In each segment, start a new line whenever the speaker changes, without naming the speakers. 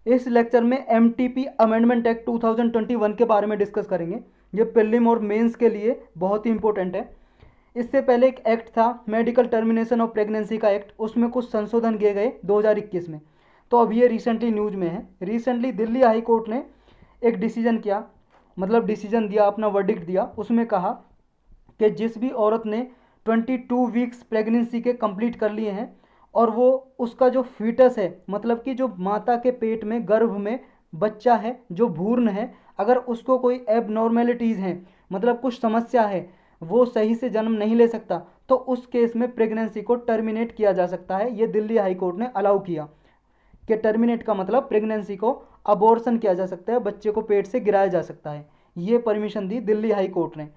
इस लेक्चर में MTP amendment act 2021 के बारे में डिस्कस करेंगे। ये प्रीलिम और मेंस के लिए बहुत ही इंपॉर्टेंट है। इससे पहले एक एक्ट था मेडिकल टर्मिनेशन ऑफ प्रेगनेंसी का एक्ट, उसमें कुछ संशोधन किए गए 2021 में। तो अब ये रिसेंटली न्यूज में है। रिसेंटली दिल्ली हाई कोर्ट ने एक डिसीजन किया, मतलब डिसीजन दिया, अपना वर्डिक्ट दिया। उसमें कहा कि जिस भी औरत ने 22 वीक्स प्रेगनेंसी के कंप्लीट कर लिए हैं और वो उसका जो फीटस है, मतलब कि जो माता के पेट में गर्भ में बच्चा है जो भ्रूण है, अगर उसको कोई एबनॉर्मेलिटीज़ हैं, मतलब कुछ समस्या है, वो सही से जन्म नहीं ले सकता, तो उस केस में प्रेगनेंसी को टर्मिनेट किया जा सकता है। ये दिल्ली हाई कोर्ट ने अलाउ किया कि टर्मिनेट का मतलब प्रेगनेंसी को अबॉर्शन किया जा सकता है, बच्चे को पेट से गिराया जा सकता है। ये परमिशन दी दिल्ली हाई कोर्ट ने।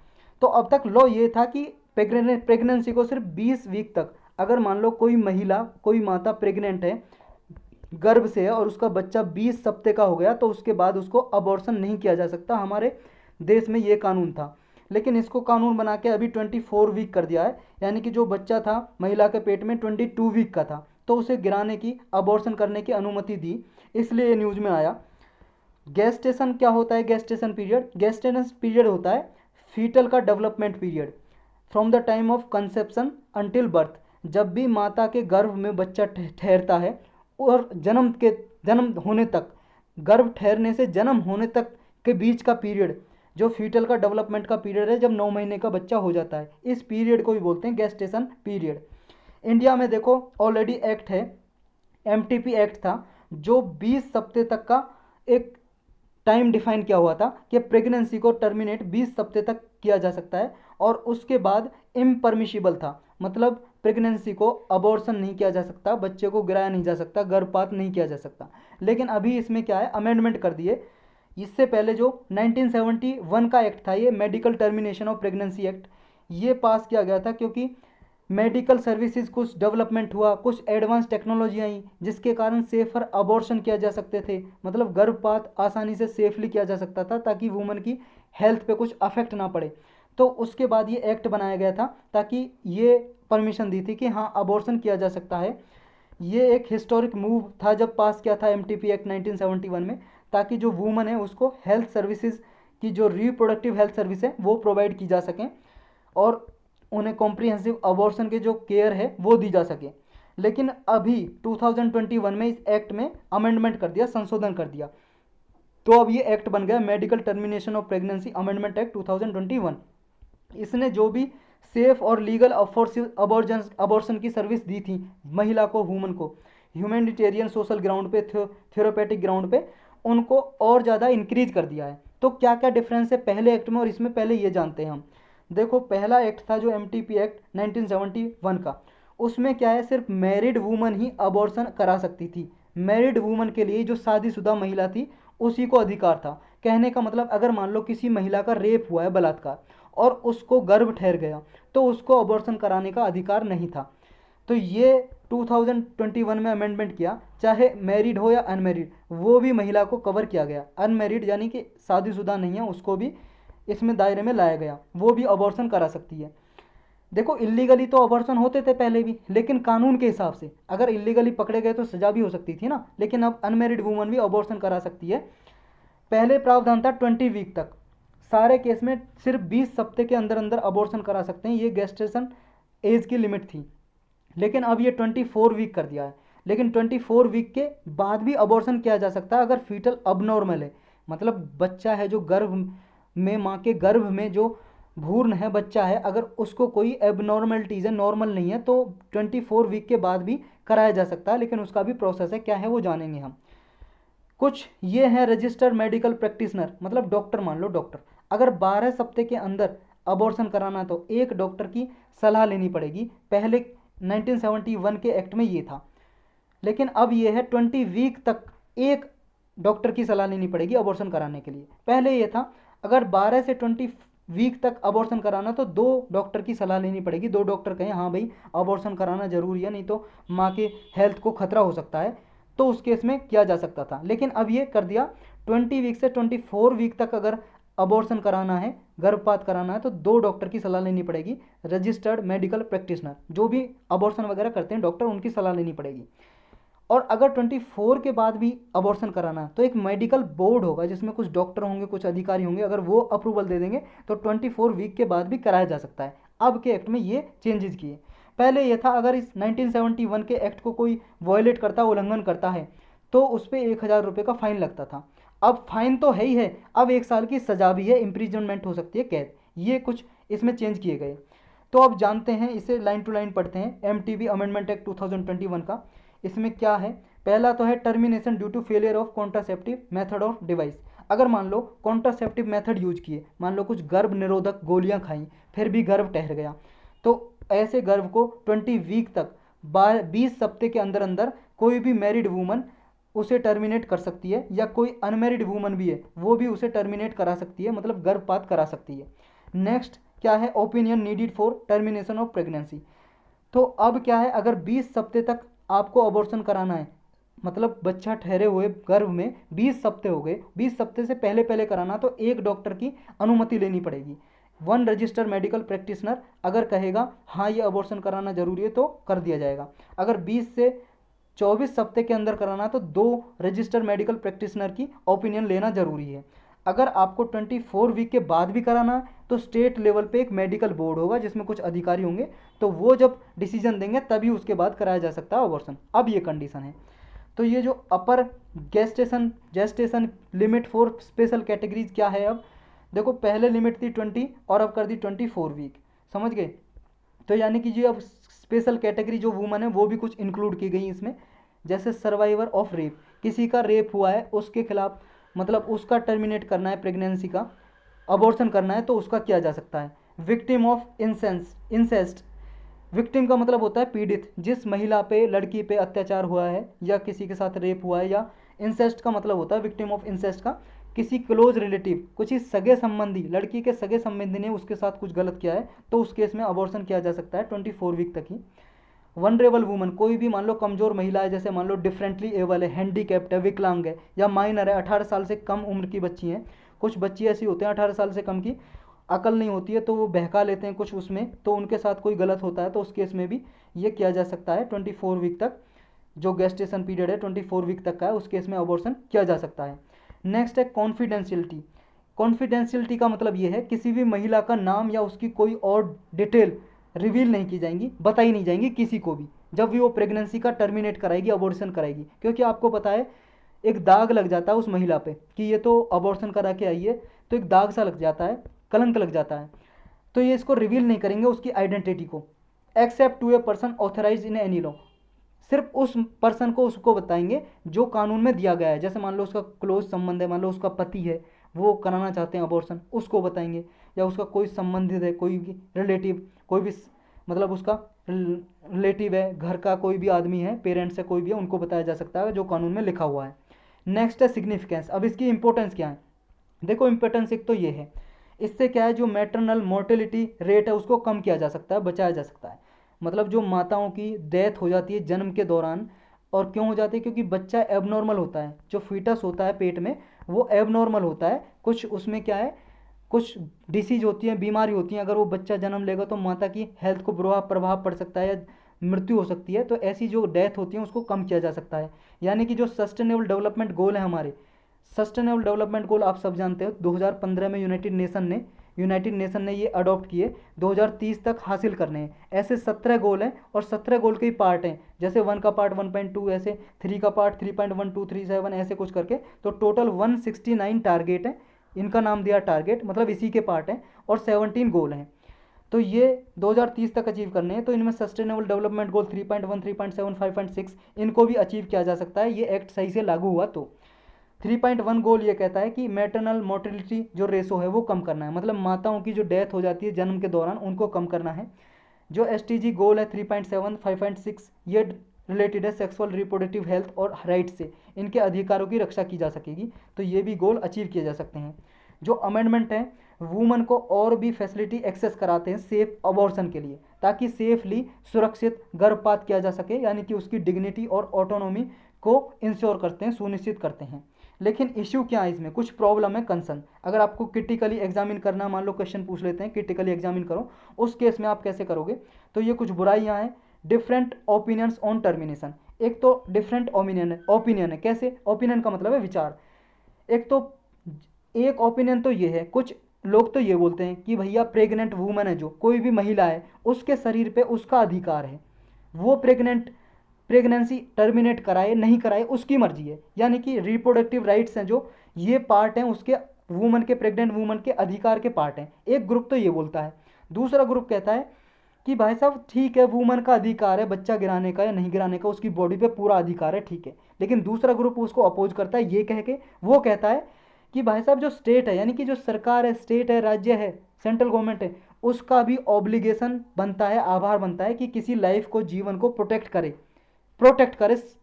तो अब तक लॉ ये था कि प्रेगनेंसी को सिर्फ 20 वीक तक, अगर मान लो कोई महिला, कोई माता प्रेग्नेंट है, गर्भ से है और उसका बच्चा 20 हफ्ते का हो गया, तो उसके बाद उसको अबॉर्शन नहीं किया जा सकता। हमारे देश में ये कानून था। लेकिन इसको कानून बना के अभी 24 वीक कर दिया है, यानी कि जो बच्चा था महिला के पेट में 22 वीक का था, तो उसे गिराने की, अबॉर्शन करने की अनुमति दी। इसलिए ये न्यूज़ में आया। गेस्टेशन क्या होता है? गेस्टेशन पीरियड, गेस्टेशन पीरियड होता है फीटल का development period from the time of conception until birth. जब भी माता के गर्भ में बच्चा ठहरता है और जन्म होने तक, गर्भ ठहरने से जन्म होने तक के बीच का पीरियड, जो फीटल का डेवलपमेंट का पीरियड है, जब 9 महीने का बच्चा हो जाता है, इस पीरियड को भी बोलते हैं गेस्टेशन पीरियड। इंडिया में देखो ऑलरेडी एक्ट है, एमटीपी एक्ट था, जो 20 हफ्ते तक का एक टाइम डिफाइन किया हुआ था कि प्रेगनेंसी को टर्मिनेट 20 हफ्ते तक किया जा सकता है, और उसके बाद इम्परमिशिबल था, मतलब प्रेगनेंसी को अबॉर्शन नहीं किया जा सकता, बच्चे को गिराया नहीं जा सकता, गर्भपात नहीं किया जा सकता। लेकिन अभी इसमें क्या है, अमेंडमेंट कर दिए। इससे पहले जो 1971 का एक्ट था, ये medical termination of pregnancy act, ये पास किया गया था क्योंकि मेडिकल सर्विसेज कुछ डेवलपमेंट हुआ, कुछ एडवांस टेक्नोलॉजी आई, जिसके कारण सेफर अबॉर्शन किया जा सकते थे, मतलब गर्भपात आसानी से सेफली किया जा सकता था, ताकि वुमन की हेल्थ पे कुछ अफेक्ट ना पड़े। तो उसके बाद ये एक्ट बनाया गया था, ताकि ये परमिशन दी थी कि हाँ अबॉर्शन किया जा सकता है। ये एक हिस्टोरिक मूव था जब पास किया था एमटीपी एक्ट 1971 में, ताकि जो वुमन है उसको हेल्थ सर्विसेज की, जो रिप्रोडक्टिव हेल्थ सर्विस है, वो प्रोवाइड की जा सकें और उन्हें कॉम्प्रिहेंसिव अबॉर्शन के जो केयर है वो दी जा सके। लेकिन अभी 2021 में इस एक्ट में अमेंडमेंट कर दिया, संशोधन कर दिया। तो अब ये एक्ट बन गया medical termination of pregnancy amendment act 2021। इसने जो भी सेफ और लीगल अबॉर्शन की सर्विस दी थी महिला को, वुमन को, ह्यूमैनिटेरियन सोशल ग्राउंड पे, थेरोपेटिक ग्राउंड पे, उनको और ज़्यादा इंक्रीज कर दिया है। तो क्या क्या डिफरेंस है पहले एक्ट में और इसमें, पहले ये जानते हैं हम। देखो, पहला एक्ट था जो एमटीपी एक्ट 1971 का, उसमें क्या है, सिर्फ मैरिड वुमन ही अबॉर्शन करा सकती थी। मैरिड वुमन के लिए, जो शादीशुदा महिला थी, उसी को अधिकार था। कहने का मतलब, अगर मान लो किसी महिला का रेप हुआ है, बलात्कार, और उसको गर्भ ठहर गया, तो उसको अबॉर्शन कराने का अधिकार नहीं था। तो ये 2021 में अमेंडमेंट किया, चाहे मैरिड हो या अनमैरिड, वो भी महिला को कवर किया गया। अनमैरिड यानी कि शादीशुदा नहीं है, उसको भी इसमें दायरे में लाया गया, वो भी अबॉर्शन करा सकती है। देखो, इलीगली तो अबॉर्शन होते थे पहले भी, लेकिन कानून के हिसाब से अगर इलीगली पकड़े गए तो सजा भी हो सकती थी ना, लेकिन अब अनमैरिड वुमन भी अबॉर्शन करा सकती है। पहले प्रावधान था 20 वीक तक, सारे केस में सिर्फ 20 हफ्ते के अंदर अंदर अबॉर्शन करा सकते हैं, ये गेस्टेशन एज की लिमिट थी। लेकिन अब ये 24 वीक कर दिया है। लेकिन 24 वीक के बाद भी अबॉर्शन किया जा सकता है अगर फीटल अबनॉर्मल है, मतलब बच्चा है जो गर्भ में, माँ के गर्भ में जो भ्रूण है, बच्चा है, अगर उसको कोई एबनॉर्मलिटीज़ है, नॉर्मल नहीं है, तो 24 वीक के बाद भी कराया जा सकता है। लेकिन उसका भी प्रोसेस है, क्या है वो जानेंगे हम। कुछ ये हैं रजिस्टर्ड मेडिकल प्रैक्टिशनर, मतलब डॉक्टर, मान लो डॉक्टर, अगर 12 हफ्ते के अंदर अबॉर्शन कराना तो एक डॉक्टर की सलाह लेनी पड़ेगी। पहले 1971 के एक्ट में ये था, लेकिन अब ये है 20 वीक तक एक डॉक्टर की सलाह लेनी पड़ेगी अबॉर्शन कराने के लिए। पहले ये था, अगर 12 से 20 वीक तक अबॉर्शन कराना तो दो डॉक्टर की सलाह लेनी पड़ेगी, दो डॉक्टर कहें हाँ भाई अबॉर्शन कराना जरूरी है, नहीं तो माँ के हेल्थ को खतरा हो सकता है, तो उस केस में किया जा सकता था। लेकिन अब ये कर दिया, 20 वीक से 24 वीक तक अगर अबॉर्शन कराना है, गर्भपात कराना है, तो दो डॉक्टर की सलाह लेनी पड़ेगी, रजिस्टर्ड मेडिकल प्रैक्टिशनर, जो भी अबॉर्शन वगैरह करते हैं डॉक्टर, उनकी सलाह लेनी पड़ेगी। और अगर 24 के बाद भी अबॉर्शन कराना है तो एक मेडिकल बोर्ड होगा जिसमें कुछ डॉक्टर होंगे, कुछ अधिकारी होंगे, अगर वो अप्रूवल दे देंगे तो 24 वीक के बाद भी कराया जा सकता है। अब के एक्ट में ये चेंजेस किए। पहले ये था अगर इस 1971 के एक्ट को कोई वायलेट करता, उल्लंघन करता है तो उस पर 1,000 रुपये का फाइन लगता था। अब फाइन तो है ही है, अब 1 साल की सजा भी है, इम्प्रिजनमेंट हो सकती है, कैद। ये कुछ इसमें चेंज किए गए। तो अब जानते हैं, इसे लाइन टू लाइन पढ़ते हैं। एमटीबी अमेंडमेंट एक्ट 2021 का इसमें क्या है। पहला तो है termination due to failure of contraceptive method of device. अगर मान लो कॉन्ट्रासेप्टिव मेथड यूज किए, मान लो कुछ गर्भ निरोधक गोलियां खाई, फिर भी गर्भ ठहर गया, तो ऐसे गर्भ को 20 वीक तक 20 सप्ताह के अंदर अंदर कोई भी मैरिड वूमन उसे टर्मिनेट कर सकती है, या कोई अनमैरिड वूमन भी है वो भी उसे टर्मिनेट करा सकती है, मतलब गर्भपात करा सकती है। नेक्स्ट क्या है, opinion needed for termination of pregnancy. तो अब क्या है, अगर 20 सप्ताह तक आपको अबॉर्शन कराना है, मतलब बच्चा ठहरे हुए गर्भ में 20 सप्ताह हो गए, 20 सप्ताह से पहले पहले कराना, तो एक डॉक्टर की अनुमति लेनी पड़ेगी। वन रजिस्टर्ड मेडिकल प्रैक्टिशनर अगर कहेगा हाँ ये अबॉर्शन कराना जरूरी है तो कर दिया जाएगा। अगर 20 से 24 सप्ताह के अंदर कराना तो 2 रजिस्टर्ड मेडिकल प्रैक्टिशनर की ओपिनियन लेना जरूरी है। अगर आपको 24 वीक के बाद भी कराना है तो स्टेट लेवल पे एक मेडिकल बोर्ड होगा जिसमें कुछ अधिकारी होंगे, तो वो जब डिसीजन देंगे तभी उसके बाद कराया जा सकता है अबॉर्शन। अब ये कंडीशन है। तो ये जो upper gestation limit for special categories क्या है, अब देखो पहले लिमिट थी 20 और अब कर दी 24 वीक, समझ गए। तो यानी कि जो अब स्पेशल कैटेगरी जो वुमन है वो भी कुछ इंक्लूड की गई इसमें, जैसे सर्वाइवर ऑफ रेप, किसी का रेप हुआ है उसके खिलाफ, मतलब उसका टर्मिनेट करना है प्रेगनेंसी का, अबॉर्शन करना है तो उसका किया जा सकता है। विक्टिम ऑफ इंसेस्ट, विक्टिम का मतलब होता है पीड़ित, जिस महिला पे, लड़की पे अत्याचार हुआ है या किसी के साथ रेप हुआ है, या इंसेस्ट का मतलब होता है विक्टिम ऑफ इंसेस्ट का किसी क्लोज रिलेटिव, कुछ ही सगे संबंधी, लड़की के सगे संबंधी ने उसके साथ कुछ गलत किया है तो उस केस में अबॉर्शन किया जा सकता है 24 वीक तक ही। वनरेबल वुमन, कोई भी मान लो कमज़ोर महिला है, जैसे मान लो डिफरेंटली एबल है, हैंडीकैप्ड है, विकलांग है, या माइनर है, 18 साल से कम उम्र की बच्ची हैं। कुछ बच्ची ऐसी होते हैं 18 साल से कम की, अकल नहीं होती है तो वो बहका लेते हैं कुछ उसमें, तो उनके साथ कोई गलत होता है तो उस केस में भी ये किया जा सकता है 24 वीक तक। जो गेस्टेशन पीरियड है 24 वीक तक का है, उस केस में अबॉर्शन किया जा सकता है। नेक्स्ट है कॉन्फिडेंशियलिटी। कॉन्फिडेंशियलिटी का मतलब ये है किसी भी महिला का नाम या उसकी कोई और डिटेल रिवील नहीं की जाएंगी, बताई नहीं जाएंगी किसी को भी, जब भी वो प्रेगनेंसी का टर्मिनेट कराएगी, अबॉर्शन कराएगी। क्योंकि आपको पता है एक दाग लग जाता है उस महिला पे कि ये तो अबॉर्शन करा के आई है, तो एक दाग सा लग जाता है, कलंक लग जाता है, तो ये इसको रिवील नहीं करेंगे उसकी आइडेंटिटी को, except to a person authorise in any law. सिर्फ उस पर्सन को उसको बताएंगे जो कानून में दिया गया है। जैसे मान लो उसका क्लोज संबंध है, मान लो उसका पति है, वो कराना चाहते हैं अबॉर्शन, उसको बताएंगे, या उसका कोई संबंधित है, कोई भी रिलेटिव, कोई भी मतलब उसका रिलेटिव है, घर का कोई भी आदमी है, पेरेंट्स है, कोई भी है, उनको बताया जा सकता है जो कानून में लिखा हुआ है। नेक्स्ट है सिग्निफिकेंस। अब इसकी इंपॉर्टेंस क्या है, देखो इंपॉर्टेंस एक तो ये है, इससे क्या है जो मैटरनल मोर्टेलिटी रेट है उसको कम किया जा सकता है, बचाया जा सकता है। मतलब जो माताओं की डेथ हो जाती है जन्म के दौरान, और क्यों हो जाती है, क्योंकि बच्चा एबनॉर्मल होता है, जो फीटस होता है पेट में वो एबनॉर्मल होता है, कुछ उसमें क्या है, कुछ डिसीज होती हैं, बीमारी होती हैं, अगर वो बच्चा जन्म लेगा तो माता की हेल्थ को बुरा प्रभाव पड़ सकता है या मृत्यु हो सकती है, तो ऐसी जो डेथ होती है उसको कम किया जा सकता है। यानी कि जो सस्टेनेबल डेवलपमेंट गोल है हमारे, सस्टेनेबल डेवलपमेंट गोल आप सब जानते हो 2015 में यूनाइटेड नेशन ने ये अडॉप्ट किए, 2030 तक हासिल करने हैं। ऐसे 17 गोल हैं और 17 गोल के ही पार्ट हैं, जैसे 1 का पार्ट 1.2, ऐसे 3 का पार्ट 3.1237 ऐसे कुछ करके, तो टोटल 169 टारगेट हैं, इनका नाम दिया टारगेट, मतलब इसी के पार्ट हैं, और 17 गोल हैं। तो ये 2030 तक अचीव करने हैं, तो इनमें सस्टेनेबल डेवलपमेंट गोल 3.1, 3.7, 5.6 इनको भी अचीव किया जा सकता है, ये एक्ट सही से लागू हुआ तो। 3.1 गोल ये कहता है कि मैटरनल मोर्टेलिटी जो रेशो है वो कम करना है, मतलब माताओं की जो डेथ हो जाती है जन्म के दौरान उनको कम करना है। जो SDG गोल है 3.7, 5.6 ये रिलेटेड है सेक्सुअल रिप्रोडक्टिव हेल्थ और राइट से, इनके अधिकारों की रक्षा की जा सकेगी, तो ये भी गोल अचीव किए जा सकते हैं। जो अमेंडमेंट है वुमन को और भी फैसिलिटी एक्सेस कराते हैं सेफ अबॉर्शन के लिए, ताकि सेफली सुरक्षित गर्भपात किया जा सके, यानी कि उसकी डिग्निटी और ऑटोनॉमी को इंश्योर करते हैं, सुनिश्चित करते हैं। लेकिन इश्यू क्या है इसमें, कुछ प्रॉब्लम है, कंसर्न। अगर आपको क्रिटिकली एग्जामिन करना, मान लो क्वेश्चन पूछ लेते हैं क्रिटिकली एग्जामिन करो, उस केस में आप कैसे करोगे, तो ये कुछ बुराइयां हैं। डिफरेंट ओपिनियंस ऑन टर्मिनेशन, एक तो डिफरेंट ओपिनियन है। कैसे? ओपिनियन का मतलब है विचार। एक तो एक ओपिनियन तो ये है, कुछ लोग तो ये बोलते हैं कि भैया प्रेग्नेंट वूमन है, जो कोई भी महिला है, उसके शरीर पे उसका अधिकार है, वो प्रेगनेंसी टर्मिनेट कराए नहीं कराए उसकी मर्जी है। यानी कि रिप्रोडक्टिव राइट्स हैं जो, ये पार्ट हैं उसके, वूमन के, प्रेग्नेंट वूमन के अधिकार के पार्ट हैं। एक ग्रुप तो ये बोलता है। दूसरा ग्रुप कहता है कि भाई साहब ठीक है, वूमन का अधिकार है बच्चा गिराने का या नहीं गिराने का, उसकी बॉडी पे पूरा अधिकार है, ठीक है। लेकिन दूसरा ग्रुप उसको अपोज करता है, ये कह के वो कहता है कि भाई साहब जो स्टेट है, यानी कि जो सरकार है, स्टेट है, राज्य है, सेंट्रल गवर्नमेंट है, उसका भी ऑब्लिगेशन बनता है, आभार बनता है कि किसी लाइफ को, जीवन को प्रोटेक्ट करे,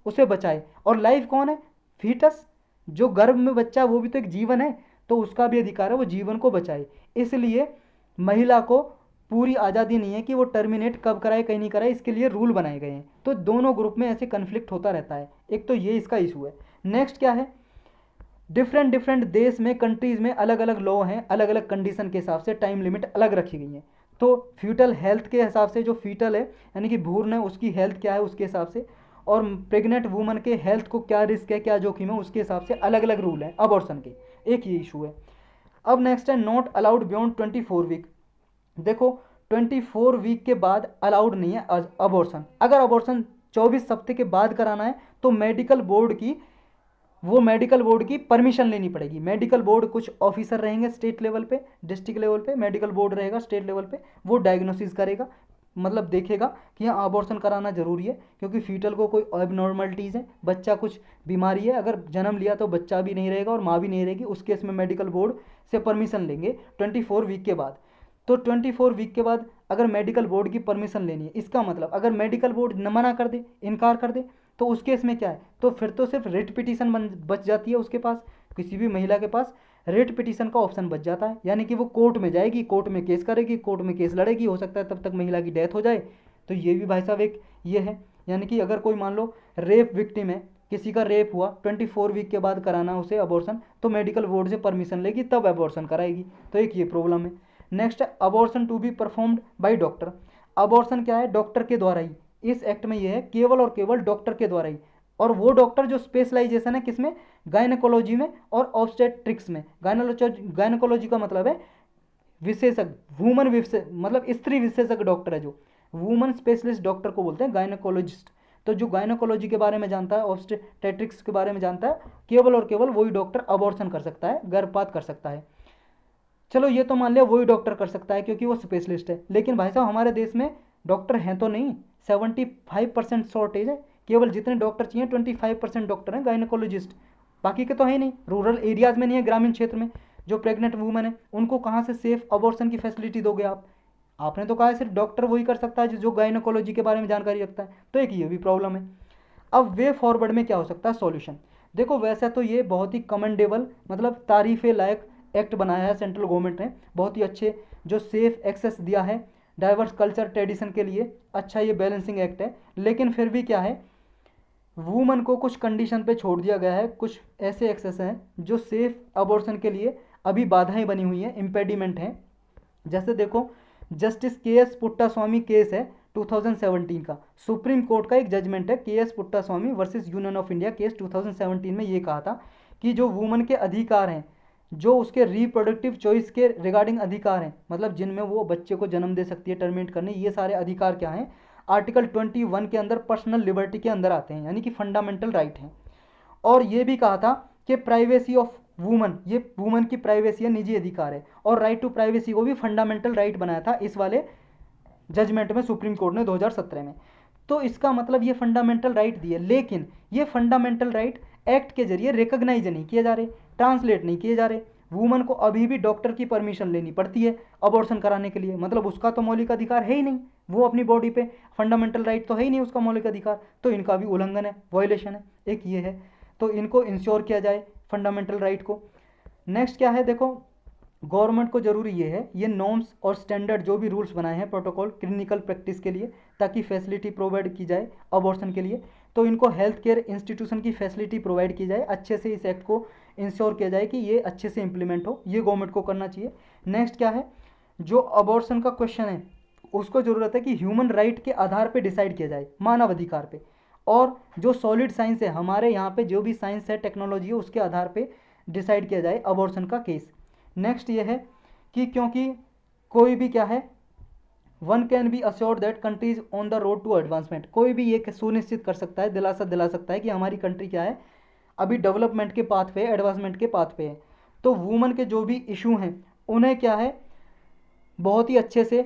उसे बचाए। और लाइफ कौन है? फीटस, जो गर्भ में बच्चा, वो भी तो एक जीवन है, तो उसका भी अधिकार है वो जीवन को बचाए। इसलिए महिला को पूरी आज़ादी नहीं है कि वो टर्मिनेट कब कराए कहीं नहीं कराए, इसके लिए रूल बनाए गए हैं। तो दोनों ग्रुप में ऐसे कन्फ्लिक्ट होता रहता है। एक तो ये इसका इशू है। नेक्स्ट क्या है? डिफरेंट देश में, कंट्रीज़ में अलग अलग लॉ हैं, अलग अलग कंडीशन के हिसाब से टाइम लिमिट अलग रखी गई हैं। तो फ्यूटल हेल्थ के हिसाब से, जो फीटल है यानी कि भ्रूण है, उसकी हेल्थ क्या है उसके हिसाब से, और प्रेग्नेंट वूमन के हेल्थ को क्या रिस्क है, क्या जोखिम है, उसके हिसाब से अलग अलग रूल हैं अबॉर्शन के। एक ये इशू है। अब नेक्स्ट है नॉट अलाउड बियॉन्ड 24 वीक। देखो 24 वीक के बाद अलाउड नहीं है अबॉर्शन। अगर अबॉर्शन 24 हफ्ते के बाद कराना है तो मेडिकल बोर्ड की परमिशन लेनी पड़ेगी। मेडिकल बोर्ड कुछ ऑफिसर रहेंगे स्टेट लेवल पे, डिस्ट्रिक्ट लेवल पे, मेडिकल बोर्ड रहेगा स्टेट लेवल पे, वो डायग्नोसिस करेगा, मतलब देखेगा कि हाँ अबॉर्शन कराना ज़रूरी है, क्योंकि फीटल को कोई एबनॉर्मलिटीज़ है, बच्चा कुछ बीमारी है, अगर जन्म लिया तो बच्चा भी नहीं रहेगा और माँ भी नहीं रहेगी। उस केस में मेडिकल बोर्ड से परमिशन लेंगे 24 वीक के बाद। तो 24 वीक के बाद अगर मेडिकल बोर्ड की परमिशन लेनी है, इसका मतलब अगर मेडिकल बोर्ड न मना कर दे, इनकार कर दे, तो उस केस में क्या है? तो फिर तो सिर्फ रिट पिटीशन बच जाती है उसके पास, किसी भी महिला के पास रिट पिटीशन का ऑप्शन बच जाता है। यानी कि वो कोर्ट में जाएगी, कोर्ट में केस करेगी, कोर्ट में केस लड़ेगी, हो सकता है तब तक महिला की डेथ हो जाए। तो ये भी भाई साहब एक ये है। यानी कि अगर कोई मान लो रेप विक्टिम है, किसी का रेप हुआ, 24 वीक के बाद कराना उसे अबॉर्शन, तो मेडिकल बोर्ड से परमिशन लेगी तब अबॉर्शन कराएगी। तो एक ये प्रॉब्लम है। नेक्स्ट है abortion to be performed by doctor. Abortion क्या है? डॉक्टर के द्वारा ही। इस एक्ट में ये है केवल और केवल डॉक्टर के द्वारा ही, और वो डॉक्टर जो स्पेशलाइजेशन है किसमें? गायनेकोलॉजी में और ऑब्स्टेट्रिक्स में। गायनेकोलॉजी का मतलब है विशेषज्ञ, वुमन मतलब स्त्री विशेषज्ञ डॉक्टर है, जो वुमन स्पेशलिस्ट डॉक्टर को बोलते हैं गायनेकोलॉजिस्ट। तो जो गायनेकोलॉजी के बारे में जानता है, ऑब्स्टेट्रिक्स के बारे में जानता है, केवल और केवल वही डॉक्टर अबॉर्शन कर सकता है, गर्भपात कर सकता है। चलो ये तो मान लिया वही डॉक्टर कर सकता है क्योंकि वो स्पेशलिस्ट है, लेकिन भाई साहब हमारे देश में डॉक्टर हैं तो नहीं, 75% शॉर्टेज है। केवल जितने डॉक्टर चाहिए 25% डॉक्टर हैं गायनेकोलॉजिस्ट, बाकी के तो है नहीं। रूरल एरियाज़ में नहीं है, ग्रामीण क्षेत्र में जो प्रेग्नेंट वूमेन है उनको कहाँ से सेफ अबॉर्शन की फैसिलिटी दोगे आप? आपने तो कहा है सिर्फ डॉक्टर वही कर सकता है जो गायनेकोलॉजी के बारे में जानकारी रखता है। तो एक ये भी प्रॉब्लम है। अब वे फॉरवर्ड में क्या हो सकता है सॉल्यूशन? देखो वैसे तो ये बहुत ही कमेंडेबल, मतलब तारीफ़ लायक एक्ट बनाया है सेंट्रल गवर्नमेंट ने, बहुत ही अच्छे, जो सेफ एक्सेस दिया है डाइवर्स कल्चर ट्रेडिशन के लिए। अच्छा ये बैलेंसिंग एक्ट है, लेकिन फिर भी क्या है, वूमन को कुछ कंडीशन पे छोड़ दिया गया है। कुछ ऐसे एक्सेस हैं जो सेफ अबॉर्शन के लिए अभी बाधाएं बनी हुई हैं, इम्पेडिमेंट हैं। जैसे देखो जस्टिस के एस पुट्टास्वामी केस है 2017 का, सुप्रीम कोर्ट का एक जजमेंट है, के S Puttaswamy versus union of India case 2017 में ये कहा था कि जो वुमन के अधिकार हैं, जो उसके रिप्रोडक्टिव चॉइस के रिगार्डिंग अधिकार हैं, मतलब जिनमें वो बच्चे को जन्म दे सकती है, टर्मिनेट करने, ये सारे अधिकार क्या हैं? आर्टिकल 21 के अंदर पर्सनल लिबर्टी के अंदर आते हैं, यानी कि फंडामेंटल राइट हैं। और ये भी कहा था कि प्राइवेसी ऑफ वुमन, ये वुमन की प्राइवेसी है, निजी अधिकार है, और राइट टू प्राइवेसी को भी फंडामेंटल राइट बनाया था इस वाले जजमेंट में सुप्रीम कोर्ट ने 2017 में। तो इसका मतलब ये फंडामेंटल राइट दिए, लेकिन ये फंडामेंटल राइट एक्ट के जरिए रिकॉग्नाइज नहीं किए जा रहे, ट्रांसलेट नहीं किए जा रहे। वुमन को अभी भी डॉक्टर की परमिशन लेनी पड़ती है अबॉर्शन कराने के लिए, मतलब उसका तो मौलिक अधिकार है ही नहीं, वो अपनी बॉडी पे फंडामेंटल राइट तो है ही नहीं उसका मौलिक अधिकार, तो इनका भी उल्लंघन है, वायलेशन है। एक ये है, तो इनको इंश्योर किया जाए फंडामेंटल राइट को। नेक्स्ट क्या है, देखो गवर्नमेंट को ज़रूरी ये है, ये नॉर्म्स और स्टैंडर्ड जो भी रूल्स बनाए हैं प्रोटोकॉल क्लिनिकल प्रैक्टिस के लिए, ताकि फैसिलिटी प्रोवाइड की जाए अबॉर्शन के लिए, तो इनको हेल्थ केयर इंस्टीट्यूशन की फैसिलिटी प्रोवाइड की जाए, अच्छे से इस एक्ट को इंश्योर किया जाए कि ये अच्छे से इंप्लीमेंट हो, ये गवर्नमेंट को करना चाहिए। नेक्स्ट क्या है, जो अबॉर्शन का क्वेश्चन है उसको ज़रूरत है कि ह्यूमन राइट के आधार पर डिसाइड किया जाए, मानव अधिकार पर, और जो सॉलिड साइंस है, हमारे यहाँ पे जो भी साइंस है, टेक्नोलॉजी है, उसके आधार पे डिसाइड किया जाए अबॉर्शन का केस। नेक्स्ट ये है कि क्योंकि कोई भी क्या है, one can be assured that country is on the road to advancement, कोई भी ये सुनिश्चित कर सकता है, दिलासा दिला सकता है कि हमारी कंट्री क्या है, अभी डेवलपमेंट के पाथ पे, एडवांसमेंट के पाथ पे है। तो वुमन के जो भी इशू हैं उन्हें क्या है, बहुत ही अच्छे से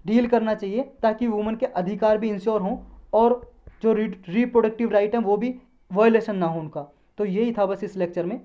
डील करना चाहिए, ताकि वुमन के अधिकार भी इंश्योर हों और जो रिप्रोडक्टिव राइट हैं वो भी वायलेशन ना हो उनका। तो यही था बस इस लेक्चर में।